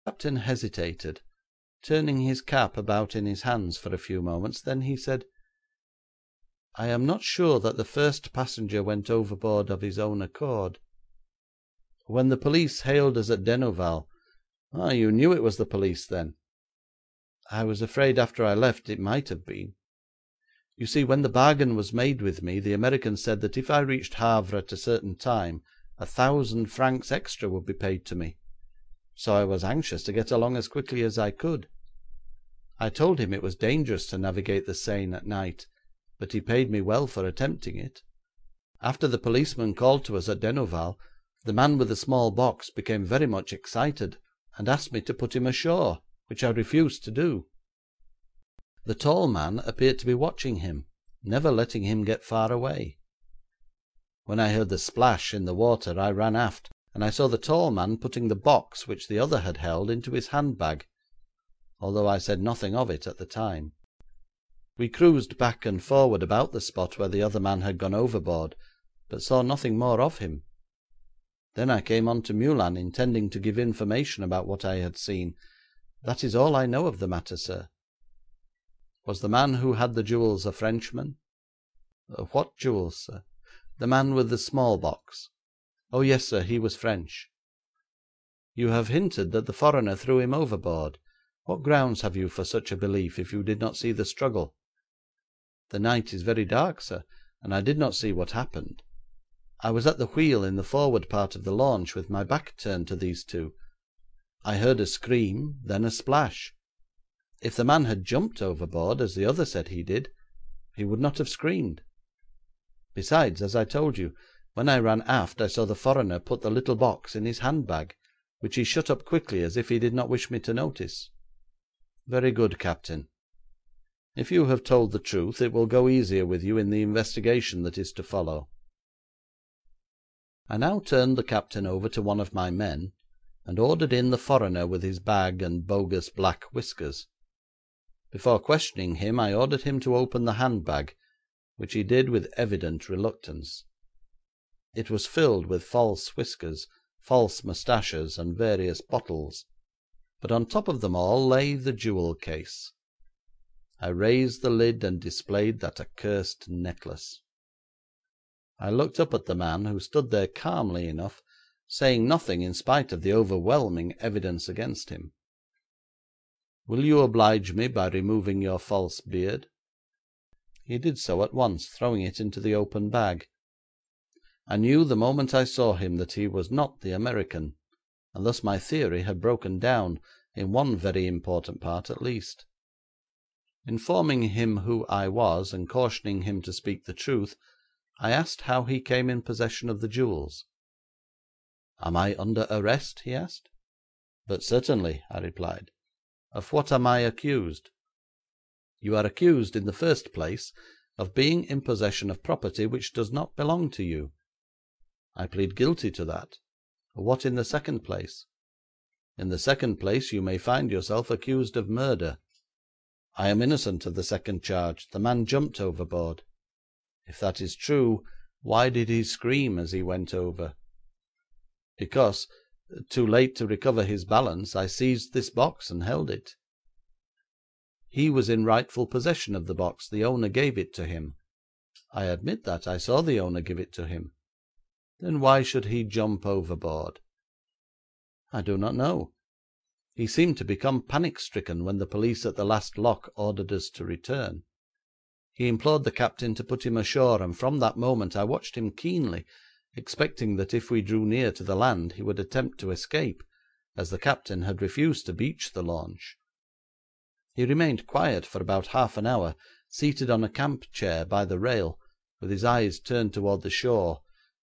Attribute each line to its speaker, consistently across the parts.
Speaker 1: Captain hesitated, turning his cap about in his hands for a few moments. Then he said: "I am not sure that the first passenger went overboard of his own accord. When the police hailed us at Denouval—" "You knew it was the police, then?" "I was afraid after I left it might have been. You see, when the bargain was made with me, the American said that if I reached Havre at a certain time 1,000 francs extra would be paid to me, so I was anxious to get along as quickly as I could. I told him it was dangerous to navigate the Seine at night, but he paid me well for attempting it. After the policeman called to us at Denouval, the man with the small box became very much excited, and asked me to put him ashore, which I refused to do. The tall man appeared to be watching him, never letting him get far away. When I heard the splash in the water I ran aft, and I saw the tall man putting the box which the other had held into his handbag, although I said nothing of it at the time. We cruised back and forward about the spot where the other man had gone overboard, but saw nothing more of him. Then I came on to Meulan, intending to give information about what I had seen. That is all I know of the matter, sir." "Was the man who had the jewels a Frenchman?" "What jewels, sir?" "The man with the small box." "Oh yes, sir, he was French." "You have hinted that the foreigner threw him overboard. What grounds have you for such a belief, if you did not see the struggle?" "The night is very dark, sir, and I did not see what happened. I was at the wheel in the forward part of the launch with my back turned to these two. I heard a scream, then a splash. If the man had jumped overboard, as the other said he did, he would not have screamed. Besides, as I told you, when I ran aft I saw the foreigner put the little box in his handbag, which he shut up quickly as if he did not wish me to notice." "Very good, Captain. If you have told the truth it will go easier with you in the investigation that is to follow." I now turned the captain over to one of my men, and ordered in the foreigner with his bag and bogus black whiskers. Before questioning him I ordered him to open the handbag, which he did with evident reluctance. It was filled with false whiskers, false moustaches, and various bottles, but on top of them all lay the jewel case. I raised the lid and displayed that accursed necklace. I looked up at the man, who stood there calmly enough, saying nothing in spite of the overwhelming evidence against him. "Will you oblige me by removing your false beard?" He did so at once, throwing it into the open bag. I knew the moment I saw him that he was not the American, and thus my theory had broken down, in one very important part at least. Informing him who I was, and cautioning him to speak the truth, I asked how he came in possession of the jewels. "Am I under arrest?" he asked. "But certainly," I replied. "Of what am I accused?" "You are accused, in the first place, of being in possession of property which does not belong to you." "I plead guilty to that. What in the second place?" "In the second place you may find yourself accused of murder." "I am innocent of the second charge. The man jumped overboard." "If that is true, why did he scream as he went over?" "Because, too late to recover his balance, I seized this box and held it." "He was in rightful possession of the box. The owner gave it to him." "I admit that. I saw the owner give it to him." "Then why should he jump overboard?" "I do not know. He seemed to become panic stricken when the police at the last lock ordered us to return. He implored the captain to put him ashore, and from that moment I watched him keenly, expecting that if we drew near to the land he would attempt to escape, as the captain had refused to beach the launch. He remained quiet for about half an hour, seated on a camp chair by the rail, with his eyes turned toward the shore,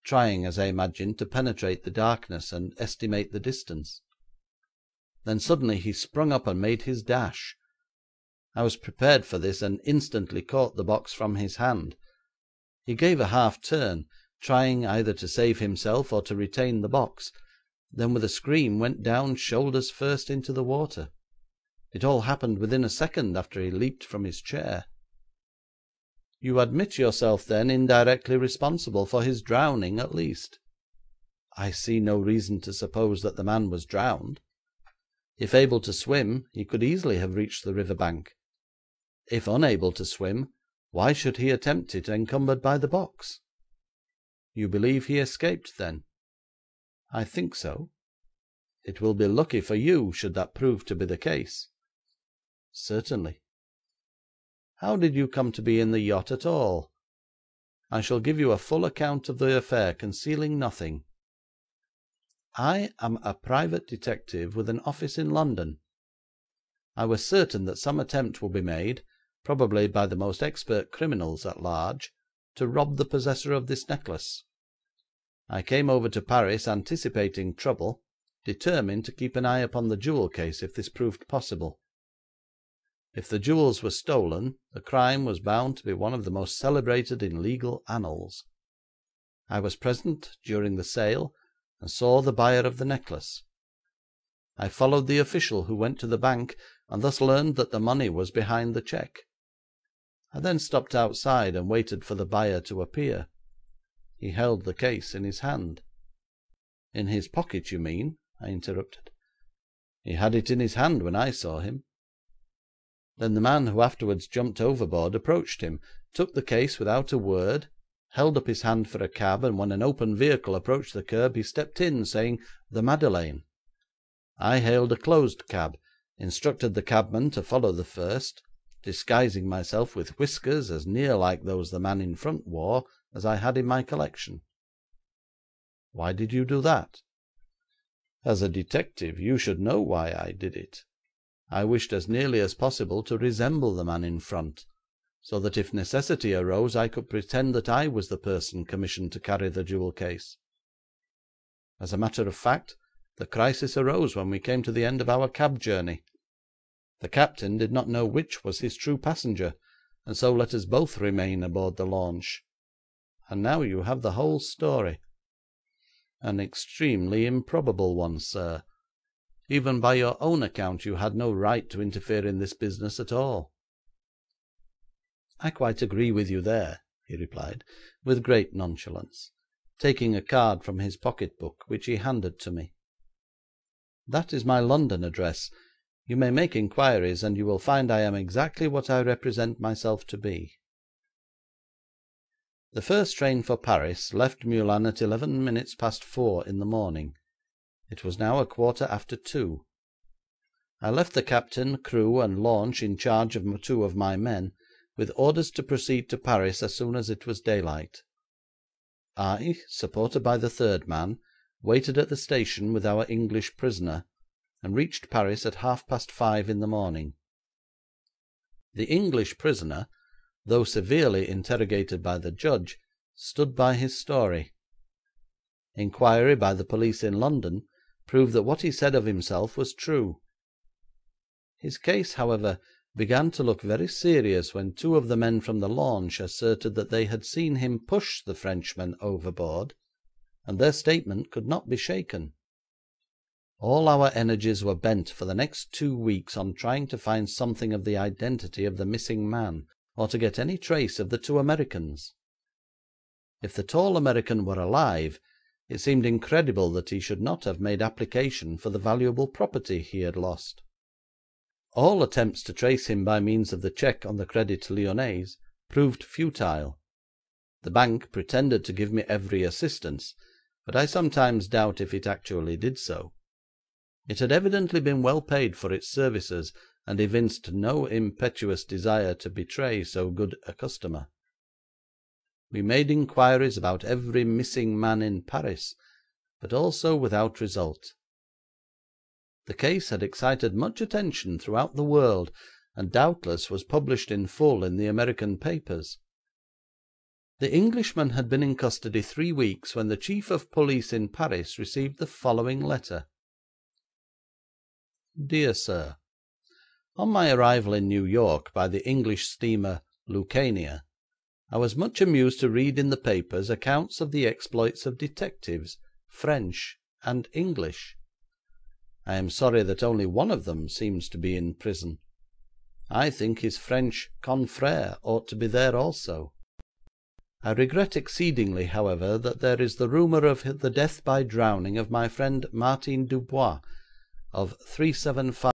Speaker 1: trying, as I imagined, to penetrate the darkness and estimate the distance. Then suddenly he sprung up and made his dash. I was prepared for this, and instantly caught the box from his hand. He gave a half turn, trying either to save himself or to retain the box, then with a scream went down shoulders first into the water. It all happened within a second after he leaped from his chair." "You admit yourself, then, indirectly responsible for his drowning, at least?" "I see no reason to suppose that the man was drowned." If able to swim, he could easily have reached the river bank. If unable to swim, why should he attempt it encumbered by the box?' 'You believe he escaped, then?' 'I think so.' 'It will be lucky for you should that prove to be the case.' 'Certainly.' 'How did you come to be in the yacht at all? I shall give you a full account of the affair, concealing nothing.' 'I am a private detective with an office in London. I was certain that some attempt would be made, probably by the most expert criminals at large, to rob the possessor of this necklace. I came over to Paris anticipating trouble, determined to keep an eye upon the jewel case if this proved possible. If the jewels were stolen, the crime was bound to be one of the most celebrated in legal annals. I was present during the sale, and saw the buyer of the necklace. I followed the official who went to the bank, and thus learned that the money was behind the cheque. I then stopped outside and waited for the buyer to appear. He held the case in his hand.' 'In his pocket, you mean?' I interrupted. 'He had it in his hand when I saw him.' 'Then the man who afterwards jumped overboard approached him, took the case without a word, held up his hand for a cab, and when an open vehicle approached the curb he stepped in, saying, "The Madeleine." I hailed a closed cab, instructed the cabman to follow the first, disguising myself with whiskers as near like those the man in front wore as I had in my collection.' 'Why did you do that?' 'As a detective you should know why I did it. I wished as nearly as possible to resemble the man in front, so that if necessity arose I could pretend that I was the person commissioned to carry the jewel case. As a matter of fact, the crisis arose when we came to the end of our cab journey. The captain did not know which was his true passenger, and so let us both remain aboard the launch. And now you have the whole story. An extremely improbable one, sir. Even by your own account you had no right to interfere in this business at all.' 'I quite agree with you there,' he replied, with great nonchalance, taking a card from his pocket book, which he handed to me. 'That is my London address. You may make inquiries, and you will find I am exactly what I represent myself to be.' The first train for Paris left Meulan at 11 minutes past 4 in the morning. It was now 2:15. I left the captain, crew, and launch in charge of 2 of my men, with orders to proceed to Paris as soon as it was daylight. I, supported by the third man, waited at the station with our English prisoner, and reached Paris at 5:30 in the morning. The English prisoner, though severely interrogated by the judge, stood by his story. Inquiry by the police in London proved that what he said of himself was true. His case, however, began to look very serious when 2 of the men from the launch asserted that they had seen him push the Frenchman overboard, and their statement could not be shaken. All our energies were bent for the next 2 weeks on trying to find something of the identity of the missing man, or to get any trace of the 2 Americans. If the tall American were alive, it seemed incredible that he should not have made application for the valuable property he had lost. All attempts to trace him by means of the cheque on the Crédit Lyonnais proved futile. The bank pretended to give me every assistance, but I sometimes doubt if it actually did so. It had evidently been well paid for its services, and evinced no impetuous desire to betray so good a customer. We made inquiries about every missing man in Paris, but also without result. The case had excited much attention throughout the world, and doubtless was published in full in the American papers. The Englishman had been in custody 3 weeks when the chief of police in Paris received the following letter: Dear Sir, on my arrival in New York by the English steamer Lucania, I was much amused to read in the papers accounts of the exploits of detectives, French and English. I am sorry that only one of them seems to be in prison. I think his French confrère ought to be there also. I regret exceedingly, however, that there is the rumour of the death by drowning of my friend Martin Dubois, of 375